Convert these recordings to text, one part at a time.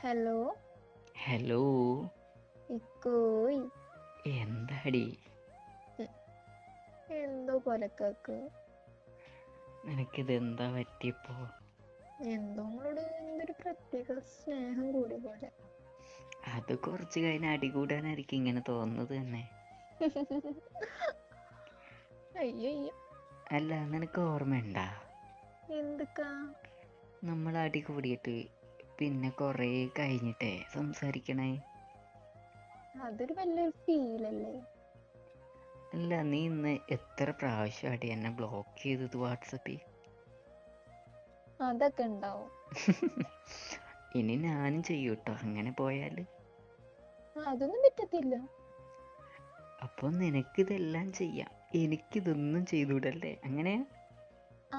Hello hello. ഇക്കോയ്. എന്താടി? എന്തോ കൊലക്കാക്ക്. നിനക്കിത് എന്താ പറ്റിയപ്പോ? എന്തോ നിങ്ങളോട് എന്തൊരു പ്രത്യേക സ്നേഹം കൂടി പോലെ. അത് കുറച്ച് കഴിഞ്ഞ് അടികൂടാനായിരിക്കും ഇങ്ങനെ തോന്നുന്നത് തന്നെ. അയ്യോ. അല്ല, നിനക്ക് ഓർമ്മയുണ്ടാ എന്തൊക്കാ? നമ്മൾ അടി കൂടിയിട്ട് പിന്നെ കുറേ കഴിഞ്ഞിട്ടേ സംസാരിക്കണേ? അതൊരു വലിയൊരു ഫീലല്ലേ? അല്ല, നീ ഇന്ന് എത്ര പ്രാവശ്യം അടി എന്നെ ബ്ലോക്ക് ചെയ്തത് വാട്സപ്പിൽ? അതൊക്കെ ഉണ്ടാവും. ഇനി ഞാനും ചെയ്യൂട്ടോ അങ്ങനെ പോയാൽ. അതൊന്നും പറ്റത്തില്ല. അപ്പോൾ നിനക്കിതെല്ലാം ചെയ്യാം, എനിക്കിതൊന്നും ചെയ്തൂടല്ലേ? അങ്ങനെയാ?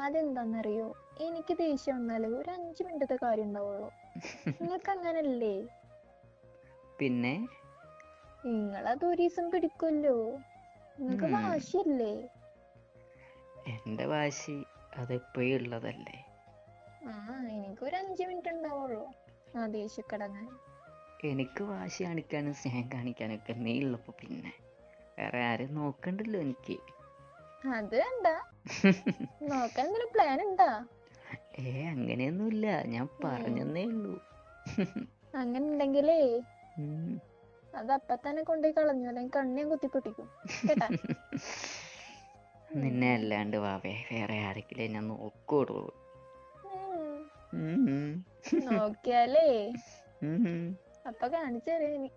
അതെന്താന്നറിയോ, എനിക്ക് ദേഷ്യം വന്നാലേ ഒരു 5 മിനിറ്റത്തെ കാര്യം ഉണ്ടാവുള്ളൂ. നിങ്ങൾക്ക് അങ്ങനല്ലേ? പിന്നെ നിങ്ങളത് ഒരു ദിവസം പിടിക്കുമല്ലോ. നിങ്ങൾക്ക് വാശിയല്ലേ? എൻ്റെ വാശി അതെപ്പോഴും ഉള്ളതല്ലേ. എനിക്കൊരു 5 മിനിറ്റ് ഉണ്ടാവുള്ളൂ ആ ദേഷ്യക്കടങ്ങാൻ. എനിക്ക് വാശി കാണിക്കാനും സ്നേഹം കാണിക്കാനൊക്കെ നീ ഉള്ളപ്പോൾ പിന്നെ വേറെ ആരും നോക്കണ്ടല്ലോ എനിക്ക്. അത് വേണ്ട. നോക്കാൻ എന്തെങ്കിലും പ്ലാൻ ഉണ്ടാ? അങ്ങനെയൊന്നുമില്ല, ഞാൻ പറഞ്ഞെന്നേ ഉള്ളൂ. അങ്ങനെ ഉണ്ടെങ്കിലേ ഉം. അത് അപ്പ തന്നെ കൊണ്ടുപോയി കളഞ്ഞു, അല്ലെങ്കിൽ കണ്ണിയും കുത്തിപ്പൊട്ടിക്കും കേട്ടാ. നിന്നെ അല്ലാണ്ട് വാവേ വേറെ ആരെങ്കിലും ഞാൻ നോക്കൂടൂ. നോക്കിയാലേ ഉം. അപ്പൊ കാണിച്ചു തരാം ഇനി.